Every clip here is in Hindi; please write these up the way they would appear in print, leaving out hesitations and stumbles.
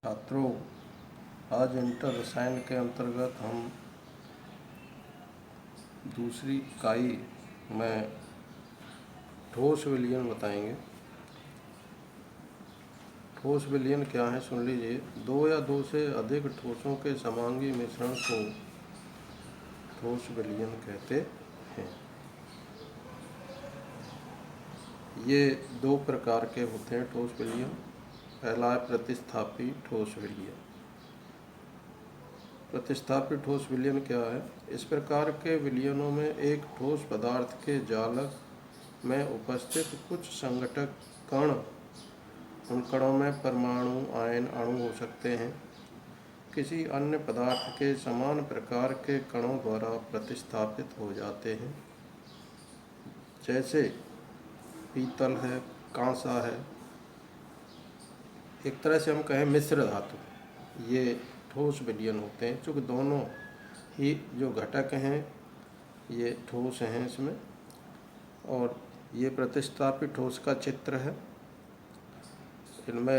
छात्रों, आज इंटर रसायन के अंतर्गत हम दूसरी इकाई में ठोस विलयन बताएंगे। ठोस विलयन क्या है सुन लीजिए। दो या दो से अधिक ठोसों के समांगी मिश्रण को ठोस विलयन कहते हैं। ये दो प्रकार के होते हैं ठोस विलयन। पहला है प्रतिस्थापी ठोस विलयन। प्रतिस्थापी ठोस विलयन क्या है? इस प्रकार के विलयनों में एक ठोस पदार्थ के जालक में उपस्थित कुछ संघटक कण, उन कणों में परमाणु, आयन, अणु हो सकते हैं, किसी अन्य पदार्थ के समान प्रकार के कणों द्वारा प्रतिस्थापित हो जाते हैं। जैसे पीतल है, कांसा है, एक तरह से हम कहें मिश्र धातु, ये ठोस विलयन होते हैं। चूँकि दोनों ही जो घटक हैं ये ठोस हैं इसमें। और ये प्रतिस्थापी ठोस का चित्र है। इनमें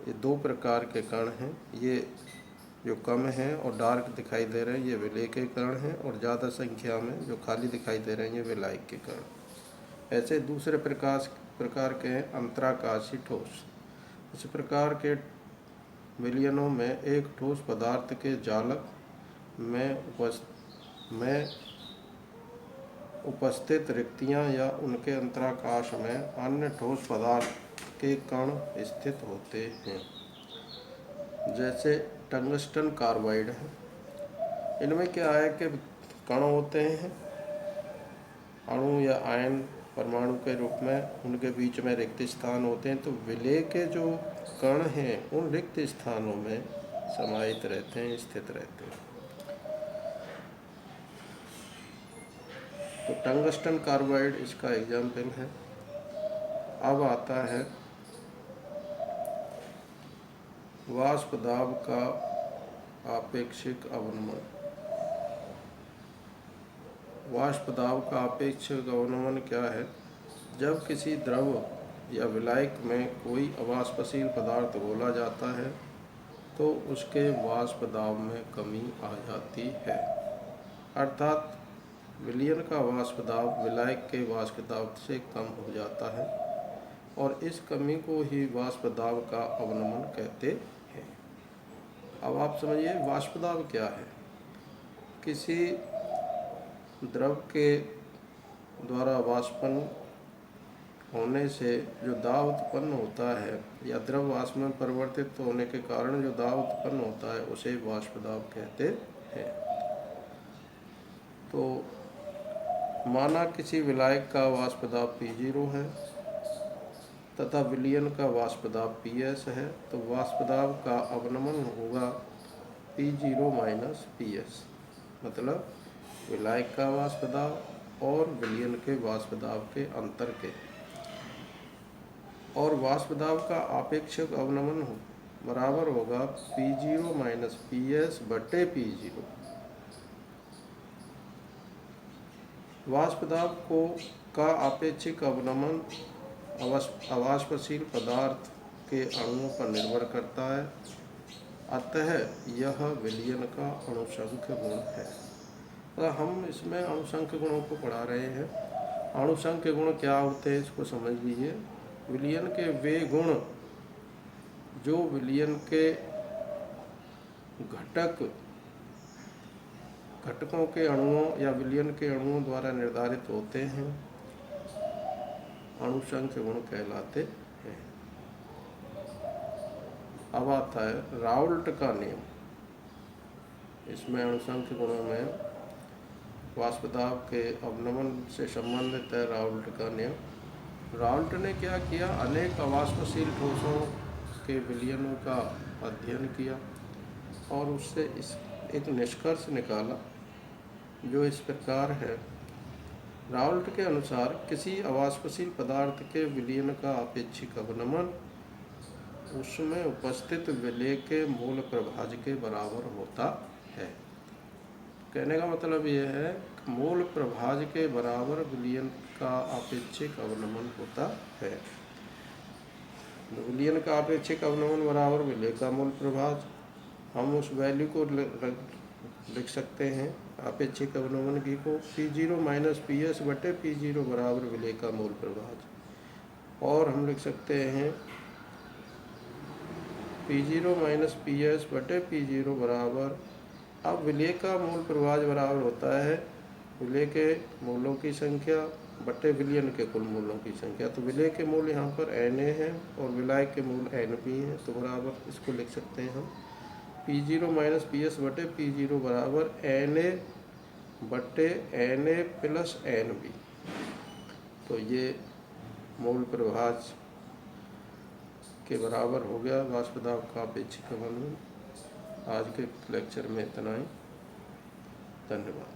ये दो प्रकार के कण हैं। ये जो कम हैं और डार्क दिखाई दे रहे हैं ये विलेय के कण हैं, और ज़्यादा संख्या में जो खाली दिखाई दे रहे हैं ये विलायक के कण। ऐसे दूसरे प्रकार के हैं अंतराकाशी ठोस। इस प्रकार के विलयनों में एक ठोस पदार्थ के जालक में उपस्थित रिक्तियां या उनके अंतराकाश में अन्य ठोस पदार्थ के कण स्थित होते हैं। जैसे टंगस्टन कार्बाइड है। इनमें क्या है कि कण होते हैं, अणु या आयन परमाणु के रूप में, उनके बीच में रिक्त स्थान होते हैं। तो विलेय के जो कण हैं उन रिक्त स्थानों में समाहित रहते हैं, स्थित रहते हैं। तो टंगस्टन कार्बाइड इसका एग्जाम्पल है। अब आता है वाष्प दाब का आपेक्षिक अवनमन। वाष्प दाब का आपेक्षिक अवनमन क्या है? जब किसी द्रव या विलायक में कोई अवाष्पशील पदार्थ घोला जाता है तो उसके वाष्प दाब में कमी आ जाती है। अर्थात विलयन का वाष्प दाब विलायक के वाष्प दाब से कम हो जाता है, और इस कमी को ही वाष्प दाब का अवनमन कहते हैं। अब आप समझिए वाष्प दाब क्या है। किसी द्रव के द्वारा वाष्पन होने से जो दाब उत्पन्न होता है, या द्रव वाष्प में परिवर्तित होने के कारण जो दाब उत्पन्न होता है, उसे वाष्प दाब कहते हैं। तो माना किसी विलायक का वाष्प दाब P0 है तथा विलयन का वाष्प दाब PS है, तो वाष्प दाब का अवनमन होगा P0 माइनस PS, मतलब विलायक का वाष्प दाब और विलयन के वाष्प दाब के अंतर के। और वाष्प दाब का आपेक्षिक अवनमन बराबर होगा P0 माइनस PS बटे P0। वाष्प दाब का आपेक्षिक अवनमन अवाष्पशील पदार्थ के अणुओं पर निर्भर करता है। अतः यह विलयन का अणुसंख्य गुण है। तो हम इसमें अणुसंख्य गुणों को पढ़ा रहे हैं। अणुसंख्य गुण क्या होते हैं इसको समझ लीजिए। विलयन के वे गुण जो विलयन के घटकों के अणुओं या विलयन के अणुओं द्वारा निर्धारित होते हैं, अणुसंख्य गुण कहलाते हैं। अब आता है राउल्ट का नियम। इसमें अणुसंख्य गुणों में वाष्प दाब के अवनमन से संबंधित है राउल्ट का नियम। राउल्ट ने क्या किया? अनेक अवाष्पशील ठोसों के विलयनों का अध्ययन किया और उससे एक निष्कर्ष निकाला जो इस प्रकार है। राउल्ट के अनुसार किसी अवाष्पशील पदार्थ के विलयन का आपेक्षिक अवनमन उसमें उपस्थित विलेय के मूल प्रभाज के बराबर होता है। कहने का मतलब यह है कि मूल प्रभाज के बराबर विलयन का आपेक्षिक अवनमन होता है। विलयन का अपेक्षिक अवनमन बराबर विलय का मूल प्रभाज। हम उस वैल्यू को लिख सकते हैं अपेक्षिक अवनमन की को P0 माइनस पी एस बटे P0 बराबर विलय का मूल प्रभाज। और हम लिख सकते हैं P0 माइनस पी एस बटे P0 बराबर, अब विलय का मूल प्रभाज बराबर होता है विलय के मूलों की संख्या बटे विलयन के कुल मूलों की संख्या। तो विलय के मूल यहाँ पर Na है और विलायक के मूल Np हैं, तो बराबर इसको लिख सकते हैं हम P0 माइनस पी एस बटे P0 बराबर Na बटे Na प्लस Nb। तो ये मूल प्रभाज के बराबर हो गया वाष्प दाब का अपेक्षिक अवनमन। आज के लेक्चर में इतना ही। धन्यवाद।